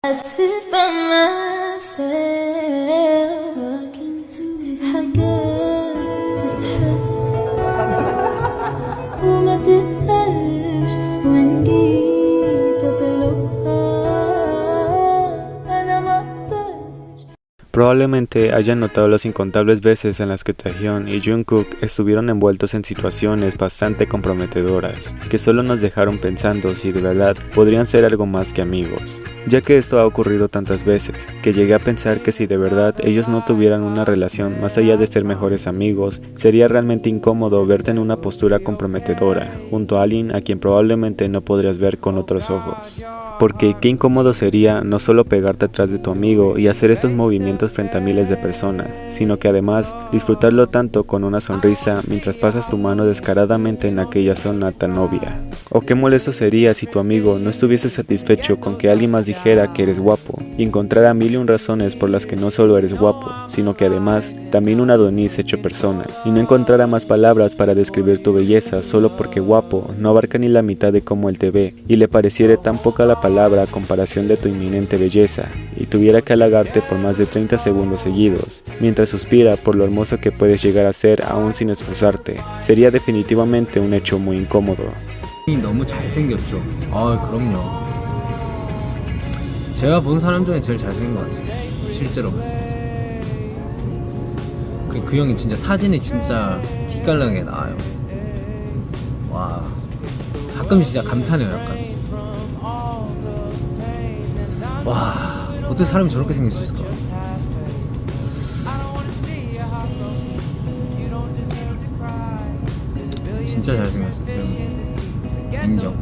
I sit by myself talking to حاجات تتحس وما تتقالش وإن جيت أطلبها أنا ما أقدرش. Probablemente hayan notado las incontables veces en las que Taehyun y Jungkook estuvieron envueltos en situaciones bastante comprometedoras, que solo nos dejaron pensando si de verdad podrían ser algo más que amigos. Ya que esto ha ocurrido tantas veces, que llegué a pensar que si de verdad ellos no tuvieran una relación más allá de ser mejores amigos, sería realmente incómodo verte en una postura comprometedora, junto a alguien a quien probablemente no podrías ver con otros ojos. Porque qué incómodo sería no solo pegarte atrás de tu amigo y hacer estos movimientos frente a miles de personas, sino que además disfrutarlo tanto con una sonrisa mientras pasas tu mano descaradamente en aquella zona tan obvia. O qué molesto sería si tu amigo no estuviese satisfecho con que alguien más dijera que eres guapo y encontrara mil y un razones por las que no solo eres guapo, sino que además también un Adonis hecho persona, y no encontrara más palabras para describir tu belleza solo porque guapo no abarca ni la mitad de cómo él te ve y le pareciere tan poca la palabra a comparación de tu inminente belleza y tuviera que halagarte por más de 30 segundos seguidos, mientras suspira por lo hermoso que puedes llegar a ser aún sin esforzarte, sería definitivamente un hecho muy incómodo. 너무 잘생겼죠. 그럼요. 제가 본 사람 중에 제일 잘생긴 것 같아요. 실제로 봤을 때. 그 형이 진짜 사진이 진짜 기깔나게 나와요. 와, 가끔 진짜 감탄해요, 약간. 와, 어떻게 사람이 저렇게 생길 수 있을까? 진짜 잘생겼어, 태형이. 인정.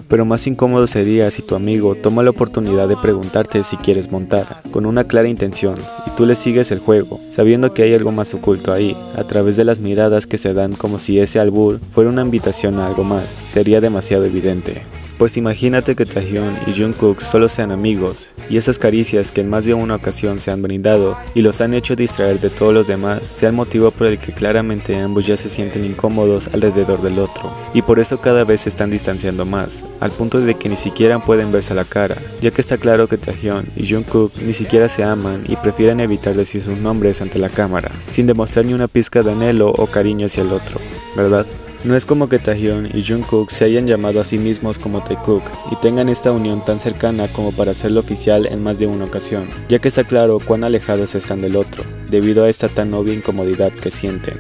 Pero más incómodo sería si tu amigo toma la oportunidad de preguntarte si quieres montar, con una clara intención, y tú le sigues el juego, sabiendo que hay algo más oculto ahí, a través de las miradas que se dan como si ese albur fuera una invitación a algo más, sería demasiado evidente. Pues imagínate que Taehyun y Jungkook solo sean amigos, y esas caricias que en más de una ocasión se han brindado y los han hecho distraer de todos los demás sea el motivo por el que claramente ambos ya se sienten incómodos alrededor del otro, y por eso cada vez se están distanciando más, al punto de que ni siquiera pueden verse a la cara, ya que está claro que Taehyun y Jungkook ni siquiera se aman y prefieren evitar decir sus nombres ante la cámara, sin demostrar ni una pizca de anhelo o cariño hacia el otro, ¿verdad? No es como que Taehyun y Jungkook se hayan llamado a sí mismos como Taekook y tengan esta unión tan cercana como para hacerlo oficial en más de una ocasión, ya que está claro cuán alejados están del otro, debido a esta tan obvia incomodidad que sienten.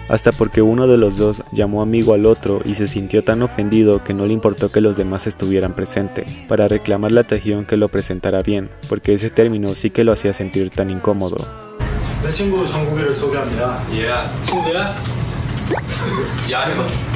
Hasta porque uno de los dos llamó amigo al otro y se sintió tan ofendido que no le importó que los demás estuvieran presentes, para reclamarle a Taehyun que lo presentara bien, porque ese término sí que lo hacía sentir tan incómodo. 내 친구 정국이를 소개합니다. 얘야, 친구야? 야, 해봐.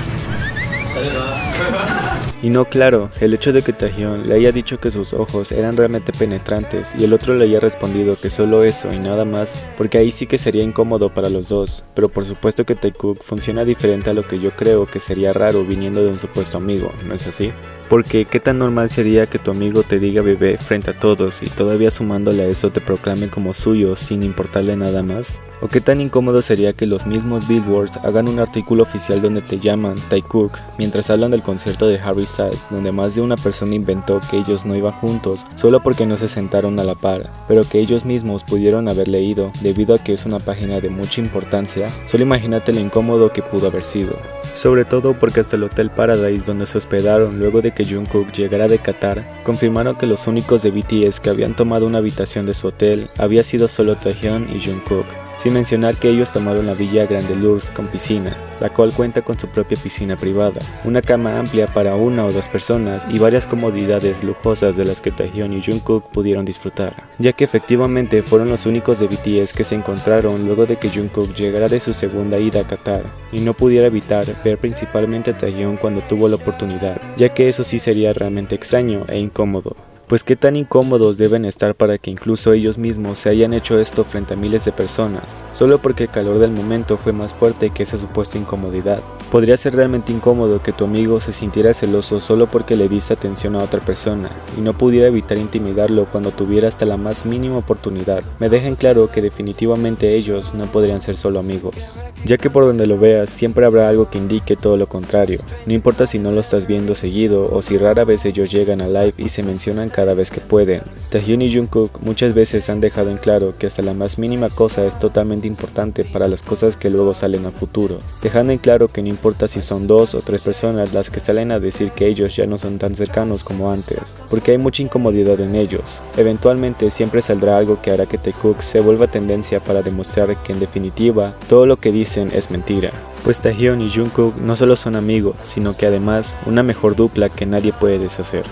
Y no, claro, el hecho de que Taehyun le haya dicho que sus ojos eran realmente penetrantes y el otro le haya respondido que solo eso y nada más, porque ahí sí que sería incómodo para los dos, pero por supuesto que Taekook funciona diferente a lo que yo creo que sería raro viniendo de un supuesto amigo, ¿no es así? Porque qué tan normal sería que tu amigo te diga bebé frente a todos y todavía sumándole a eso te proclame como suyo sin importarle nada más. O qué tan incómodo sería que los mismos Billboards hagan un artículo oficial donde te llaman Taekook mientras hablan del concierto de Harry Styles, donde más de una persona inventó que ellos no iban juntos solo porque no se sentaron a la par, pero que ellos mismos pudieron haber leído debido a que es una página de mucha importancia. Solo imagínate lo incómodo que pudo haber sido. Sobre todo porque hasta el Hotel Paradise donde se hospedaron luego de que Jungkook llegara de Qatar, confirmaron que los únicos de BTS que habían tomado una habitación de su hotel había sido solo Taehyun y Jungkook, sin mencionar que ellos tomaron la Villa Grande Lourdes con piscina, la cual cuenta con su propia piscina privada, una cama amplia para una o dos personas y varias comodidades lujosas de las que Taehyun y Jungkook pudieron disfrutar, ya que efectivamente fueron los únicos de BTS que se encontraron luego de que Jungkook llegara de su segunda ida a Qatar y no pudiera evitar ver principalmente a Taehyun cuando tuvo la oportunidad, ya que eso sí sería realmente extraño e incómodo. Pues qué tan incómodos deben estar para que incluso ellos mismos se hayan hecho esto frente a miles de personas, solo porque el calor del momento fue más fuerte que esa supuesta incomodidad. Podría ser realmente incómodo que tu amigo se sintiera celoso solo porque le diste atención a otra persona y no pudiera evitar intimidarlo cuando tuviera hasta la más mínima oportunidad. Me dejan claro que definitivamente ellos no podrían ser solo amigos, ya que por donde lo veas siempre habrá algo que indique todo lo contrario. No importa si no lo estás viendo seguido o si rara vez ellos llegan a live y se mencionan cada vez que pueden. Taehyun y Jungkook muchas veces han dejado en claro que hasta la más mínima cosa es totalmente importante para las cosas que luego salen a futuro, dejando en claro que no importa si son 2 o 3 personas las que salen a decir que ellos ya no son tan cercanos como antes, porque hay mucha incomodidad en ellos. Eventualmente siempre saldrá algo que hará que Taekook se vuelva tendencia para demostrar que en definitiva todo lo que dicen es mentira. Pues Taehyun y Jungkook no solo son amigos, sino que además una mejor dupla que nadie puede deshacer.